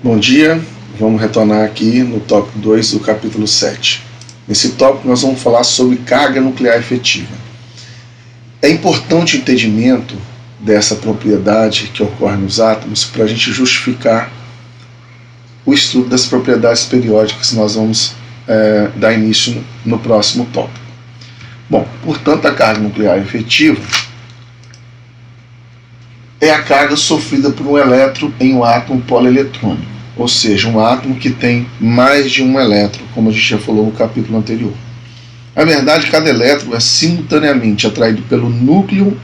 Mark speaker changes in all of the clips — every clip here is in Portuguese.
Speaker 1: Bom dia, vamos retornar aqui no tópico 2 do capítulo 7. Nesse tópico nós vamos falar sobre carga nuclear efetiva. É importante o entendimento dessa propriedade que ocorre nos átomos para a gente justificar o estudo das propriedades periódicas que nós vamos dar início no próximo tópico. Bom, portanto, a carga nuclear efetiva é a carga sofrida por um elétron em um átomo polieletrônico, ou seja, um átomo que tem mais de um elétron, como a gente já falou no capítulo anterior. Na verdade, cada elétron é simultaneamente atraído pelo núcleo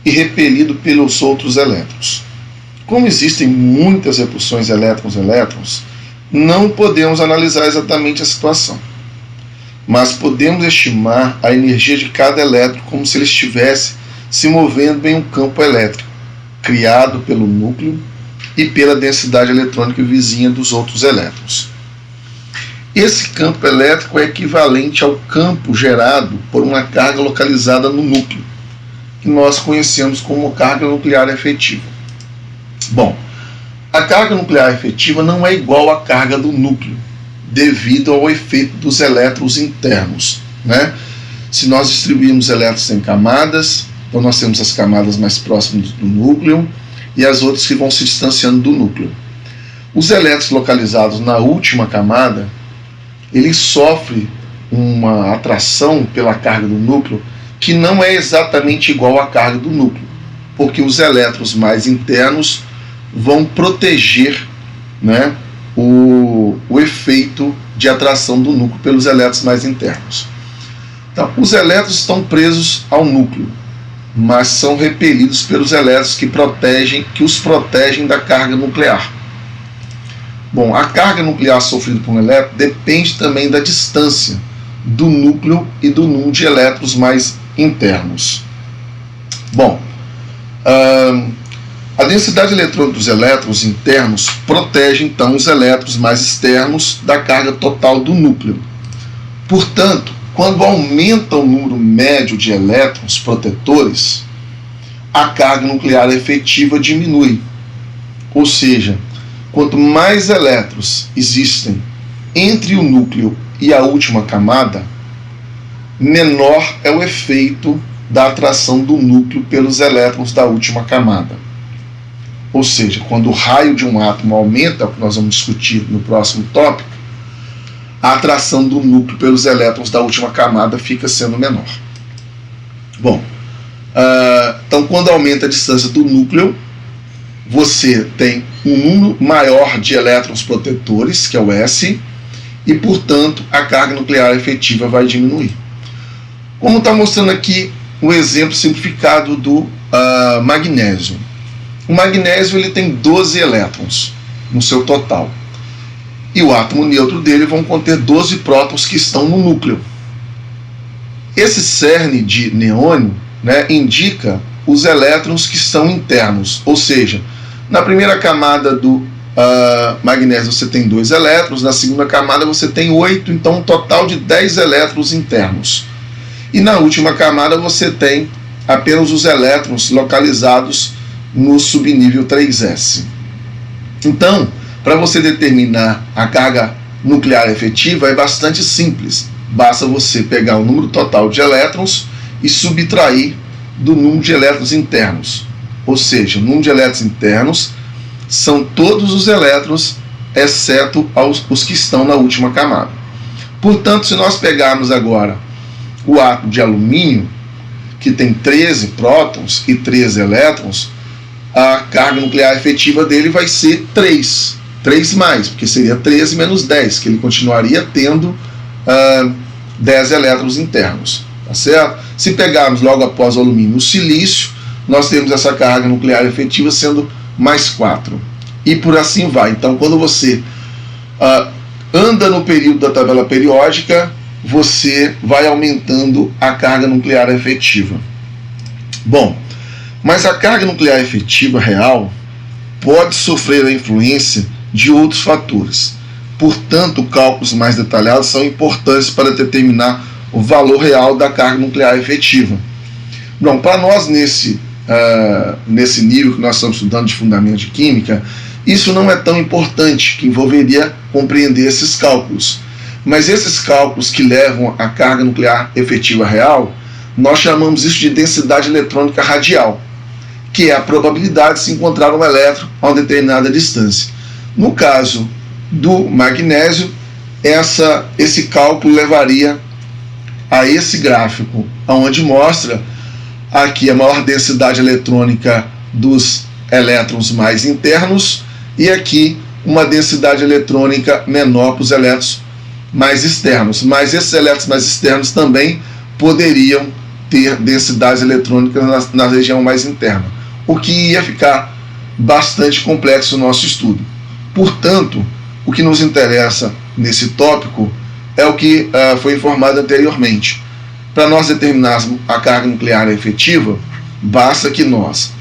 Speaker 1: e repelido pelos outros elétrons. Como existem muitas repulsões elétrons-elétrons, não podemos analisar exatamente a situação, mas podemos estimar a energia de cada elétron como se ele estivesse se movendo em um campo elétrico, criado pelo núcleo e pela densidade eletrônica vizinha dos outros elétrons. Esse campo elétrico é equivalente ao campo gerado por uma carga localizada no núcleo, que nós conhecemos como carga nuclear efetiva. Bom, a carga nuclear efetiva não é igual à carga do núcleo, devido ao efeito dos elétrons internos, né? Se nós distribuirmos elétrons em camadas, então nós temos as camadas mais próximas do núcleo e as outras que vão se distanciando do núcleo. Os elétrons localizados na última camada, eles sofrem uma atração pela carga do núcleo que não é exatamente igual à carga do núcleo, porque os elétrons mais internos vão proteger, né, o efeito de atração do núcleo pelos elétrons mais internos. Então, os elétrons estão presos ao núcleo, mas são repelidos pelos elétrons que os protegem da carga nuclear. Bom, a carga nuclear sofrida por um elétron depende também da distância do núcleo e do número de elétrons mais internos. Bom, a densidade eletrônica dos elétrons internos protege então os elétrons mais externos da carga total do núcleo. Portanto, quando aumenta o número médio de elétrons protetores, a carga nuclear efetiva diminui. Ou seja, quanto mais elétrons existem entre o núcleo e a última camada, menor é o efeito da atração do núcleo pelos elétrons da última camada. Ou seja, quando o raio de um átomo aumenta, o que nós vamos discutir no próximo tópico, a atração do núcleo pelos elétrons da última camada fica sendo menor. Bom, então quando aumenta a distância do núcleo, você tem um número maior de elétrons protetores, que é o S, e portanto a carga nuclear efetiva vai diminuir. Como está mostrando aqui um exemplo simplificado do magnésio. O magnésio ele tem 12 elétrons no seu total. E o átomo neutro dele vão conter 12 prótons que estão no núcleo. Esse cerne de neônio, né, indica os elétrons que estão internos, ou seja, na primeira camada do magnésio você tem 2 elétrons, na segunda camada você tem 8, então um total de 10 elétrons internos. E na última camada você tem apenas os elétrons localizados no subnível 3s. Então, para você determinar a carga nuclear efetiva é bastante simples. Basta você pegar o número total de elétrons e subtrair do número de elétrons internos. Ou seja, o número de elétrons internos são todos os elétrons, exceto os que estão na última camada. Portanto, se nós pegarmos agora o átomo de alumínio, que tem 13 prótons e 13 elétrons, a carga nuclear efetiva dele vai ser 3 mais, porque seria 13 menos 10, que ele continuaria tendo 10 elétrons internos, tá certo? Se pegarmos logo após o alumínio o silício, nós temos essa carga nuclear efetiva sendo mais 4, e por assim vai. Então, quando você anda no período da tabela periódica, você vai aumentando a carga nuclear efetiva. Bom, mas a carga nuclear efetiva real pode sofrer a influência de outros fatores. Portanto, cálculos mais detalhados são importantes para determinar o valor real da carga nuclear efetiva. Bom, para nós nesse nível que nós estamos estudando de fundamento de química, Isso não é tão importante, que envolveria compreender esses cálculos. Mas esses cálculos que levam à carga nuclear efetiva real, nós chamamos isso de densidade eletrônica radial, que é a probabilidade de se encontrar um elétron a uma determinada distância. No caso do magnésio, esse cálculo levaria a esse gráfico, onde mostra aqui a maior densidade eletrônica dos elétrons mais internos e aqui uma densidade eletrônica menor para os elétrons mais externos. Mas esses elétrons mais externos também poderiam ter densidades eletrônicas na região mais interna, o que ia ficar bastante complexo no nosso estudo. Portanto, o que nos interessa nesse tópico é o que foi informado anteriormente. Para nós determinarmos a carga nuclear efetiva, basta que nós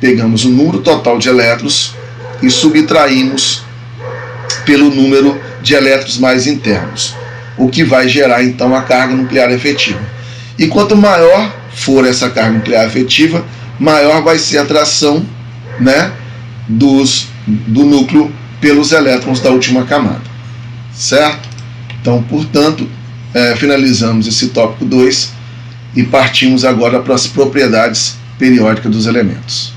Speaker 1: pegamos o número total de elétrons e subtraímos pelo número de elétrons mais internos, o que vai gerar então a carga nuclear efetiva. E quanto maior for essa carga nuclear efetiva, maior vai ser a atração, né, do núcleo pelos elétrons da última camada, certo? Então, portanto, finalizamos esse tópico 2 e partimos agora para as propriedades periódicas dos elementos.